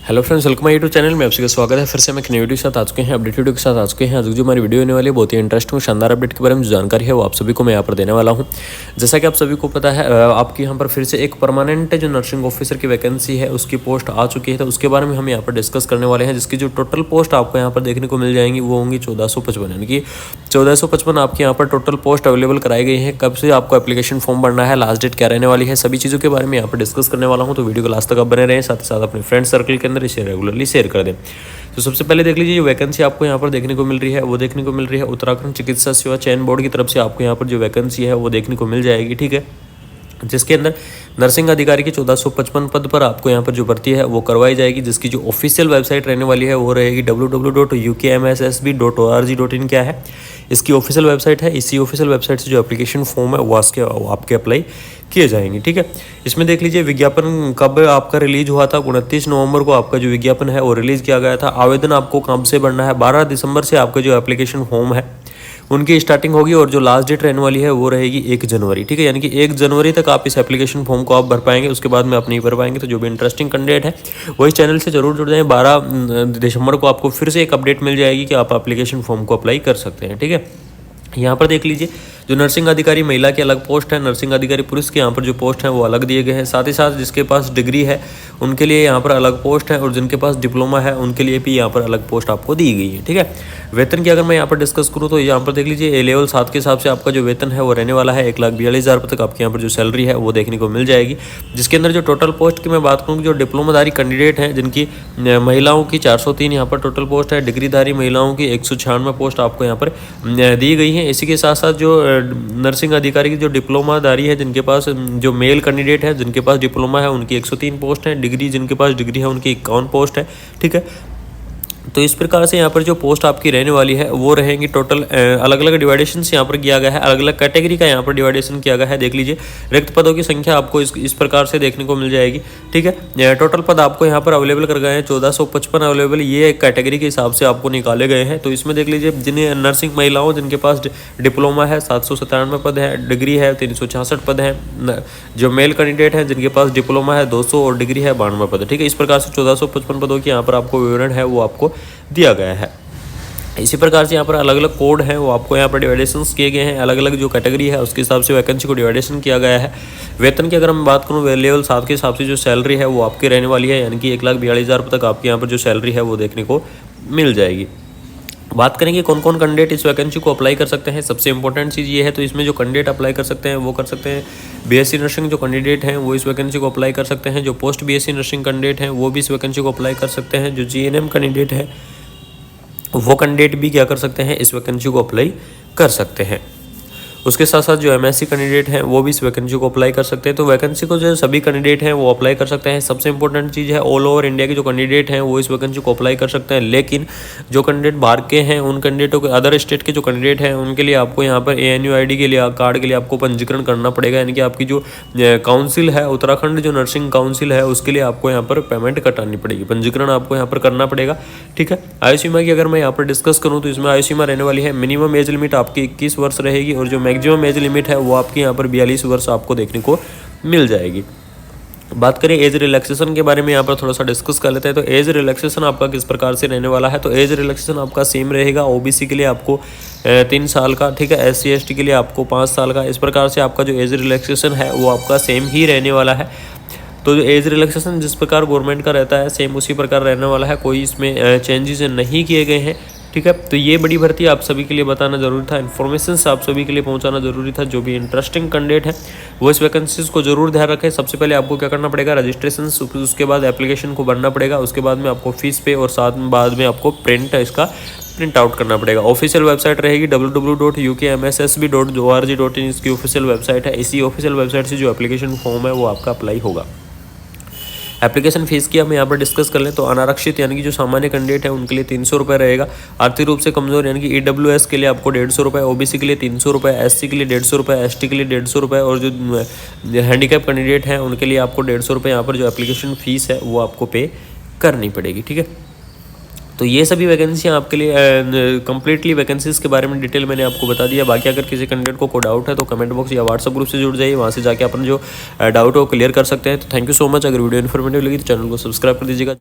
Hello friends, welcome my YouTube channel में आप सभी का स्वागत है। फिर से मैं एक नई वीडियो के साथ आ चुके हैं, अपडेट वीडियो के साथ आ चुके हैं। आज जो हमारी वीडियो होने वाली है बहुत ही इंटरेस्टिंग शानदार अपडेट के बारे में जो जानकारी है वो आप सभी को मैं यहाँ पर देने वाला हूँ। जैसा कि आप सभी को पता है, आपकी यहाँ पर फिर से एक परमानेंट जो नर्सिंग ऑफिसर की वैकेंसी है उसकी पोस्ट आ चुकी है, तो उसके बारे में हम यहाँ पर डिस्कस करने वाले हैं। जिसकी जो टोटल पोस्ट आपको यहाँ पर देखने को मिल जाएंगी वो होंगी 1455, यानी कि 1455 आपके यहाँ पर टोटल पोस्ट अवेलेबल कराई गई है। कब से आपको एप्लीकेशन फॉर्म भरना है, लास्ट डेट क्या रहने वाली है, सभी चीज़ों के बारे में यहाँ पर डिस्कस करने वाला हूँ। तो वीडियो को लास्ट तक आप बने रहें, साथ ही साथ अपने फ्रेंड सर्कल के अंदर इसे रेगुलरली शेयर कर दें। तो सबसे पहले देख लीजिए, जो वैकेंसी आपको यहाँ पर देखने को मिल रही है वो देखने को मिल रही है उत्तराखंड चिकित्सा सेवा चयन बोर्ड की तरफ से आपको यहाँ पर जो वैकेंसी है वो देखने को मिल जाएगी। ठीक है, जिसके अंदर नर्सिंग अधिकारी की 1455 पद पर आपको यहाँ पर जो भर्ती है वो करवाई जाएगी। जिसकी जो ऑफिशियल वेबसाइट रहने वाली है वो रहेगी www.ukmssb.org.in। क्या है इसकी ऑफिशियल वेबसाइट है। इसी ऑफिशियल वेबसाइट से जो एप्लीकेशन फॉर्म है वो आपके अप्लाई किए जाएंगे। ठीक है, इसमें देख लीजिए विज्ञापन कब आपका रिलीज हुआ था। 29 नवंबर को आपका जो विज्ञापन है वो रिलीज किया गया था। आवेदन आपको कब से भरना है, 12 दिसंबर से आपका जो एप्लीकेशन फॉर्म है उनकी स्टार्टिंग होगी और जो लास्ट डेट रहने वाली है वो रहेगी 1 जनवरी। ठीक है, यानी कि 1 जनवरी तक आप इस एप्लीकेशन फॉर्म को आप भर पाएंगे, उसके बाद में आप नहीं भर पाएंगे। तो जो भी इंटरेस्टिंग कैंडिडेट है वो इस चैनल से जरूर जुड़ जाएं। 12 दिसंबर को आपको फिर से एक अपडेट मिल जाएगी कि आप एप्लीकेशन फॉर्म को अप्लाई कर सकते हैं। ठीक है, यहाँ पर देख लीजिए, जो नर्सिंग अधिकारी महिला की अलग पोस्ट है, नर्सिंग अधिकारी पुरुष के यहाँ पर जो पोस्ट है वो अलग दिए गए हैं। साथ ही साथ जिसके पास डिग्री है उनके लिए यहाँ पर अलग पोस्ट है और जिनके पास डिप्लोमा है उनके लिए भी यहाँ पर अलग पोस्ट आपको दी गई है। ठीक है, वेतन की अगर मैं यहाँ पर डिस्कस करूँ तो यहाँ पर देख लीजिए, ए लेवल 7 के हिसाब से आपका जो वेतन है वो रहने वाला है 1,42,000 तक आपके यहाँ पर जो सैलरी है वो देखने को मिल जाएगी। जिसके अंदर जो टोटल पोस्ट की मैं बात करूँ, जो डिप्लोमाधारी कैंडिडेट हैं जिनकी महिलाओं की 403 यहाँ पर टोटल पोस्ट है, डिग्रीधारी महिलाओं की 196 पोस्ट आपको यहाँ पर दी गई है। इसी के साथ साथ जो नर्सिंग अधिकारी की जो डिप्लोमाधारी है जिनके पास जो मेल कैंडिडेट है जिनके पास डिप्लोमा है उनकी 103 पोस्ट है, डिग्री जिनके पास डिग्री है उनकी 51 पोस्ट है। ठीक है, तो इस प्रकार से यहाँ पर जो पोस्ट आपकी रहने वाली है वो रहेंगी। टोटल अलग अलग डिवाइडेशन से यहाँ पर किया गया है, अलग अलग कैटेगरी का यहाँ पर डिवाइडेशन किया गया है। देख लीजिए, रिक्त पदों की संख्या आपको इस प्रकार से देखने को मिल जाएगी। ठीक है, टोटल पद आपको यहाँ पर अवेलेबल कर गए हैं 1455 अवेलेबल, ये कैटेगरी के हिसाब से आपको निकाले गए हैं। तो इसमें देख लीजिए, जिन्हें नर्सिंग महिलाओं जिनके पास डिप्लोमा है 797 पद है, डिग्री है 366 पद है, जो मेल कैंडिडेट हैं जिनके पास डिप्लोमा है 200 और डिग्री है 92 पद। ठीक है, इस प्रकार से 1455 पदों की यहाँ पर आपको विवरण है वो आपको दिया गया है। इसी प्रकार से यहाँ पर अलग अलग कोड हैं वो आपको यहाँ पर डिवाइडेशंस किए गए हैं। अलग अलग जो कैटेगरी है उसके हिसाब से वैकेंसी को डिवाइडेशन किया गया है। वेतन की अगर मैं बात करूँ, लेवल 7 के हिसाब से जो सैलरी है वो आपकी रहने वाली है, यानी कि 1,42,000 तक आपके यहाँ पर जो सैलरी है वो देखने को मिल जाएगी। बात करेंगे कौन कौन कैंडिडेट इस वैकेंसी को अप्लाई कर सकते हैं। सबसे इंपॉर्टेंट चीज़ ये है, तो इसमें जो कैंडिडेट अप्लाई कर सकते हैं वो कर सकते हैं बीएससी नर्सिंग जो कैंडिडेट हैं वो इस वैकेंसी को अप्लाई कर सकते हैं। जो पोस्ट बीएससी नर्सिंग कैंडिडेट हैं वो भी इस वैकेंसी को अप्लाई कर सकते हैं। जो जीएनएम कैंडिडेट है वो कैंडिडेट भी क्या कर सकते हैं, इस वैकेंसी को अप्लाई कर सकते हैं। उसके साथ साथ जो एमएससी कैंडिडेट हैं वो भी इस वैकेंसी को अप्लाई कर सकते हैं। तो वैकेंसी को जो सभी कैंडिडेट हैं वो अप्लाई कर सकते हैं। सबसे इंपॉर्टेंट चीज़ है, ऑल ओवर इंडिया के जो कैंडिडेट हैं वो इस वैकेंसी को अप्लाई कर सकते हैं। लेकिन जो कैंडिडेट बाहर के हैं उन कैंडिडेटों के, अदर स्टेट के जो कैंडिडेट हैं उनके लिए आपको यहाँ पर ANUID के लिए कार्ड के लिए आपको पंजीकरण करना पड़ेगा। यानी कि आपकी जो काउंसिल है, उत्तराखंड जो नर्सिंग काउंसिल है, उसके लिए आपको यहाँ पर पेमेंट कटानी पड़ेगी, पंजीकरण आपको यहाँ पर करना पड़ेगा। ठीक है, आयु सीमा की अगर मैं यहाँ पर डिस्कस करूँ तो इसमें आयु सीमा रहने वाली है, मिनिमम एज लिमिट आपकी 21 वर्ष रहेगी और जो मैक्सिमम एज लिमिट है वो आपकी यहाँ पर 42 वर्ष आपको देखने को मिल जाएगी। बात करें एज रिलैक्सेशन के बारे में, यहाँ पर थोड़ा सा डिस्कस कर लेते हैं। तो एज रिलैक्सेशन आपका किस प्रकार से रहने वाला है, तो एज रिलैक्सेशन आपका सेम रहेगा। ओबीसी के लिए आपको 3 साल का, ठीक है, SC ST के लिए आपको 5 साल का। इस प्रकार से आपका जो एज रिलैक्सेशन है वो आपका सेम ही रहने वाला है। तो जो एज रिलैक्सेशन जिस प्रकार गवर्नमेंट का रहता है सेम उसी प्रकार रहने वाला है, कोई इसमें चेंजेस नहीं किए गए हैं। ठीक है, तो ये बड़ी भर्ती आप सभी के लिए बताना जरूरी था, इन्फॉर्मेशन आप सभी के लिए पहुंचाना जरूरी था। जो भी इंटरेस्टिंग कैंडिडेट है वो इस वैकेंसीज को जरूर ध्यान रखें। सबसे पहले आपको क्या करना पड़ेगा, रजिस्ट्रेशन, उसके बाद एप्लीकेशन को भरना पड़ेगा, उसके बाद में आपको फीस पे और साथ में बाद में आपको इसका प्रिंट आउट करना पड़ेगा। ऑफिशियल वेबसाइट रहेगी www.ukmssb.org.in, इसकी ऑफिशियल वेबसाइट है। इसी ऑफिशियल वेबसाइट से जो एप्लीकेशन फॉर्म है वो आपका अप्लाई होगा। एप्लीकेशन फीस की हम यहाँ पर डिस्कस कर लें तो अनारक्षित यानी कि जो सामान्य कैंडिडेट है उनके लिए 300 रुपये रहेगा। आर्थिक रूप से कमजोर यानी कि EWS के लिए आपको 150 रुपये, OBC के लिए 300 रुपये, SC के लिए 150 रुपये, ST के लिए 150 रुपये और जो हैंडीकैप कैंडिडेट हैं उनके लिए आपको 150 रुपये यहाँ पर जो एप्लीकेशन फ़ीस है वो आपको पे करनी पड़ेगी। ठीक है, तो ये सभी वैकेंसियाँ आपके लिए कंप्लीटली वैकेंसीज़ के बारे में डिटेल मैंने आपको बता दिया। बाकी अगर किसी कैंडिडेट को कोई डाउट है तो कमेंट बॉक्स या व्हाट्सअप ग्रुप से जुड़ जाइए, वहाँ से जाके अपन जो डाउट है वो क्लियर कर सकते हैं। तो थैंक यू सो मच। अगर वीडियो इन्फॉर्मेटिव लगी तो चैनल को सब्सक्राइब कर दीजिएगा।